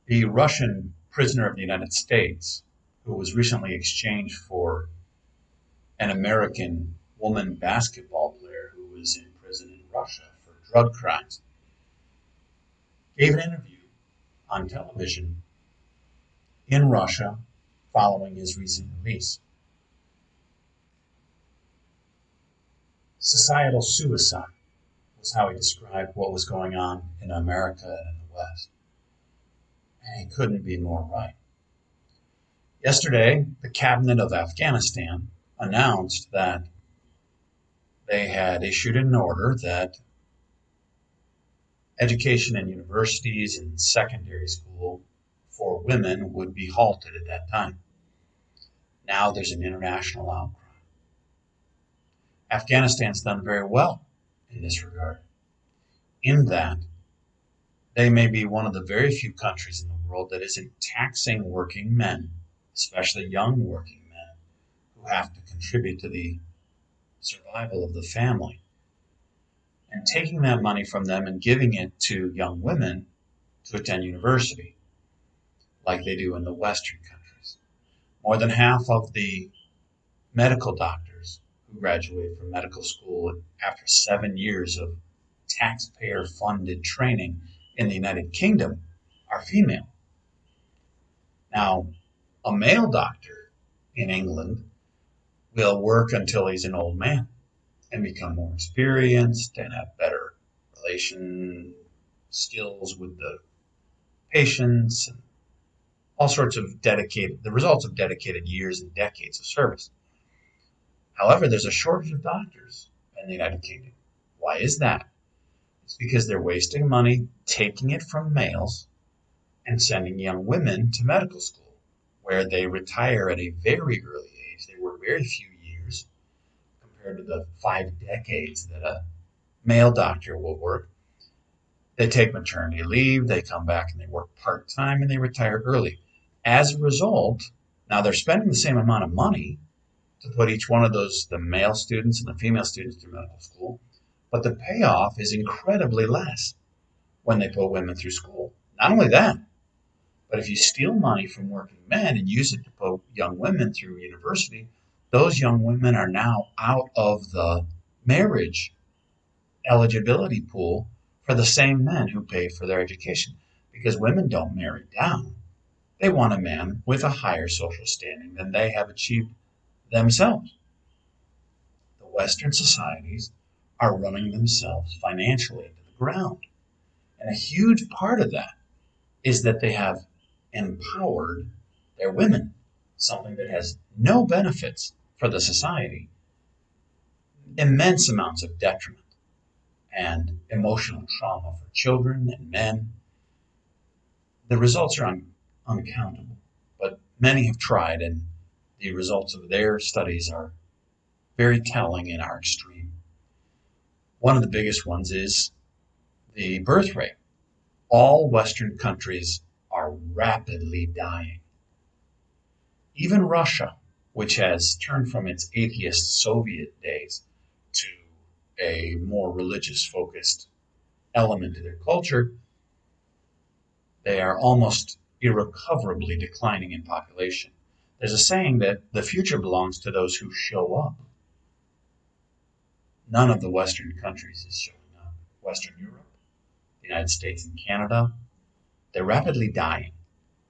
The Russian prisoner of the United States, who was recently exchanged for an American woman basketball player who was in prison in Russia for drug crimes, gave an interview on television in Russia following his recent release. Societal suicide was how he described what was going on in America and in the West. And he couldn't be more right. Yesterday, the cabinet of Afghanistan announced that they had issued an order that education in universities and secondary school for women would be halted at that time. Now there's an international outcry. Afghanistan's done very well in this regard, in that they may be one of the very few countries in the world that isn't taxing working men, especially young working men, who have to contribute to the survival of the family, and taking that money from them and giving it to young women to attend university, like they do in the Western countries. More than half of the medical doctors who graduate from medical school after 7 years of taxpayer funded training in the United Kingdom are female. Now, a male doctor in England will work until he's an old man and become more experienced and have better relation skills with the patients and all sorts of the results of dedicated years and decades of service. However, there's a shortage of doctors in the United Kingdom. Why is that? It's because they're wasting money taking it from males and sending young women to medical school, where they retire at a very early age. They work very few years compared to the 5 decades that a male doctor will work. They take maternity leave, they come back and they work part time, and they retire early. As a result, now they're spending the same amount of money to put each one of those, the male students and the female students, through medical school, but the payoff is incredibly less when they put women through school. Not only that, but if you steal money from working men and use it to put young women through university, those young women are now out of the marriage eligibility pool for the same men who paid for their education. Because women don't marry down. They want a man with a higher social standing than they have achieved themselves. The Western societies are running themselves financially into the ground. And a huge part of that is that they have empowered their women, something that has no benefits for the society, immense amounts of detriment and emotional trauma for children and men. The results are uncountable, but many have tried, and the results of their studies are very telling in our extreme. One of the biggest ones is the birth rate. All Western countries are rapidly dying. Even Russia, which has turned from its atheist Soviet days to a more religious focused element to their culture, they are almost irrecoverably declining in population. There's a saying that the future belongs to those who show up. None of the Western countries is showing up. Western Europe, the United States, and Canada, they're rapidly dying.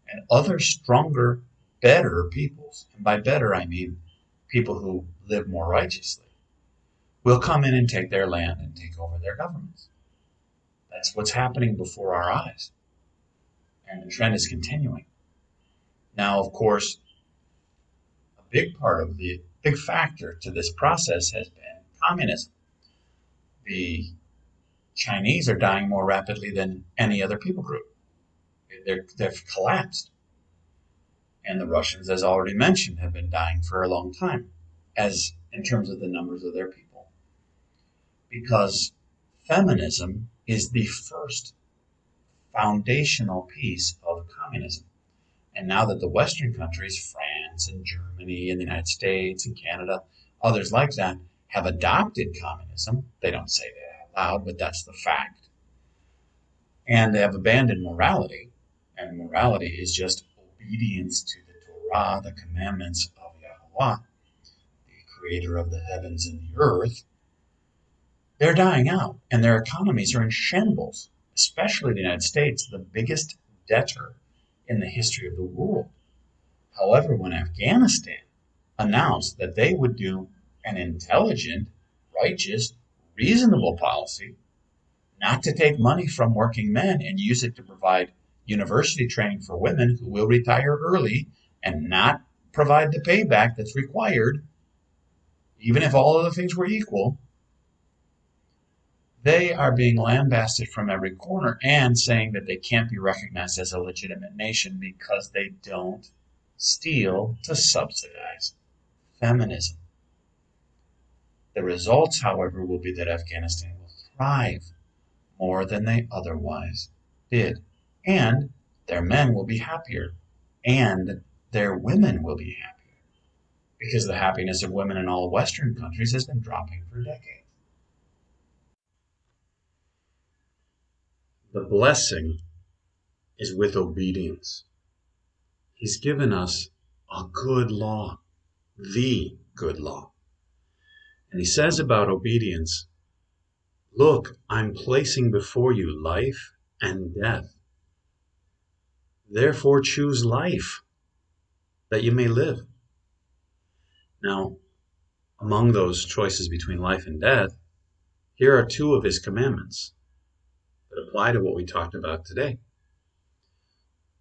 And other stronger, better peoples, and by better I mean people who live more righteously, will come in and take their land and take over their governments. That's what's happening before our eyes. And the trend is continuing. Now, of course, a big factor to this process has been communism. The Chinese are dying more rapidly than any other people group. They've collapsed. And the Russians, as already mentioned, have been dying for a long time, as in terms of the numbers of their people. Because feminism is the first foundational piece of communism. And now that the Western countries, France and Germany and the United States and Canada, others like that, have adopted communism, they don't say that out loud, but that's the fact. And they have abandoned morality. And morality is just obedience to the Torah, the commandments of Yahweh, the creator of the heavens and the earth. They're dying out and their economies are in shambles, especially the United States, the biggest debtor in the history of the world. However, when Afghanistan announced that they would do an intelligent, righteous, reasonable policy, not to take money from working men and use it to provide university training for women who will retire early and not provide the payback that's required, even if all other things were equal, they are being lambasted from every corner and saying that they can't be recognized as a legitimate nation because they don't steal to subsidize feminism. The results, however, will be that Afghanistan will thrive more than they otherwise did. And their men will be happier. And their women will be happier. Because the happiness of women in all Western countries has been dropping for decades. The blessing is with obedience. He's given us a good law, the good law. And he says about obedience, look, I'm placing before you life and death. Therefore choose life, that you may live. Now, among those choices between life and death, here are two of his commandments that apply to what we talked about today.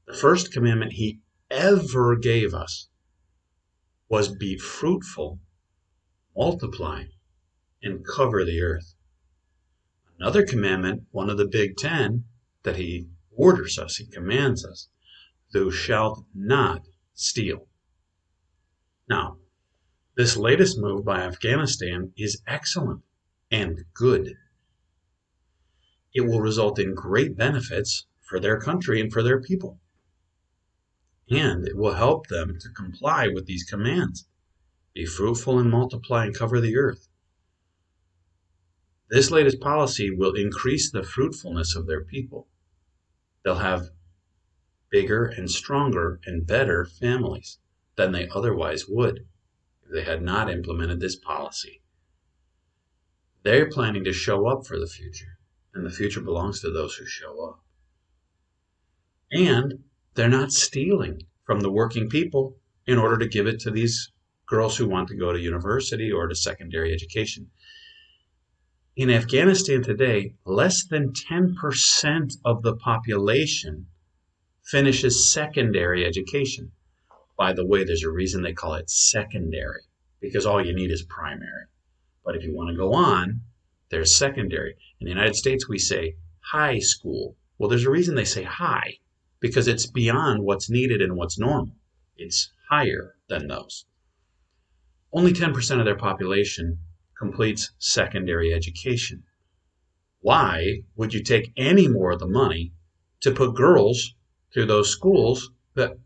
The first commandment he ever gave us was be fruitful, multiply, and cover the earth. Another commandment, one of the big 10, that he orders us, he commands us, thou shalt not steal. Now, this latest move by Afghanistan is excellent and good. It will result in great benefits for their country and for their people. And it will help them to comply with these commands. Be fruitful and multiply and cover the earth. This latest policy will increase the fruitfulness of their people. They'll have bigger and stronger and better families than they otherwise would if they had not implemented this policy. They're planning to show up for the future, and the future belongs to those who show up. And they're not stealing from the working people in order to give it to these girls who want to go to university or to secondary education. In Afghanistan today, less than 10% of the population finishes secondary education. By the way, there's a reason they call it secondary, because all you need is primary. But if you want to go on, there's secondary. In the United States, we say high school. Well, there's a reason they say high, because it's beyond what's needed and what's normal. It's higher than those. Only 10% of their population completes secondary education. Why would you take any more of the money to put girls through those schools that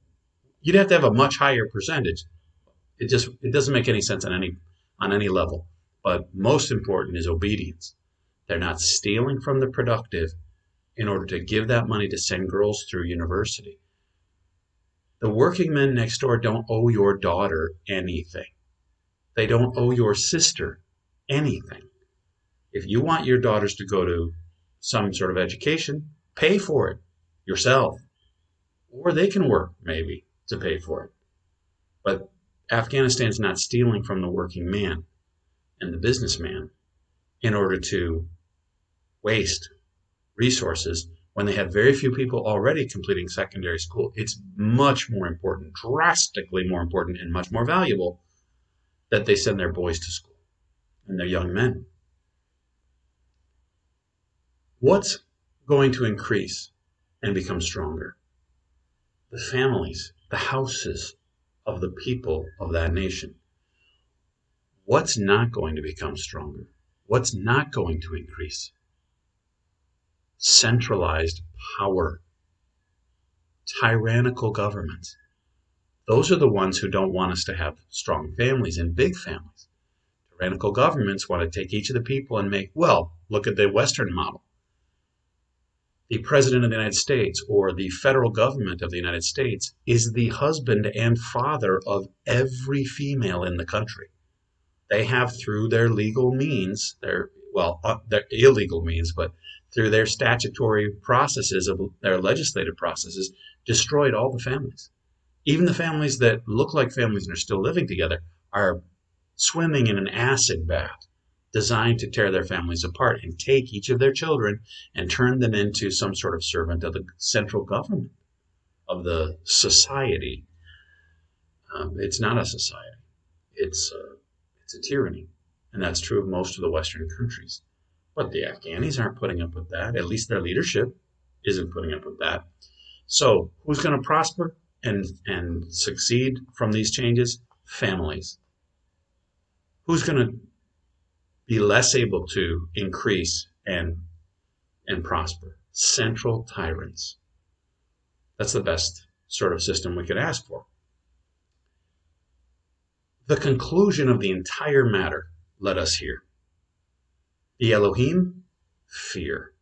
you'd have to have a much higher percentage? It doesn't make any sense on any level. But most important is obedience. They're not stealing from the productive in order to give that money to send girls through university. The working men next door don't owe your daughter anything. They don't owe your sister anything. If you want your daughters to go to some sort of education, pay for it yourself. Or they can work, maybe, to pay for it. But Afghanistan's not stealing from the working man and the businessman in order to waste resources when they have very few people already completing secondary school. It's much more important, drastically more important, and much more valuable that they send their boys to school and their young men. What's going to increase and become stronger? The families, the houses of the people of that nation. What's not going to become stronger? What's not going to increase? Centralized power, tyrannical governments. Those are the ones who don't want us to have strong families and big families. Tyrannical governments want to take each of the people and make, well, look at the Western model. The President of the United States or the federal government of the United States is the husband and father of every female in the country. They have, through their legal means, their illegal means, but through their statutory processes of their legislative processes, destroyed all the families. Even the families that look like families and are still living together are swimming in an acid bath designed to tear their families apart and take each of their children and turn them into some sort of servant of the central government, of the society. It's not a society. It's a tyranny, and that's true of most of the Western countries. But the Afghanis aren't putting up with that. At least their leadership isn't putting up with that. So who's going to prosper and succeed from these changes? Families. Who's going to be less able to increase and prosper? Central tyrants. That's the best sort of system we could ask for. The conclusion of the entire matter, let us hear. The Elohim, fear,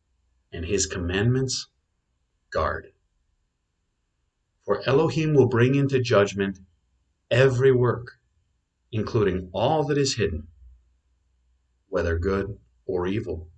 and his commandments, guard. For Elohim will bring into judgment every work, including all that is hidden, whether good or evil.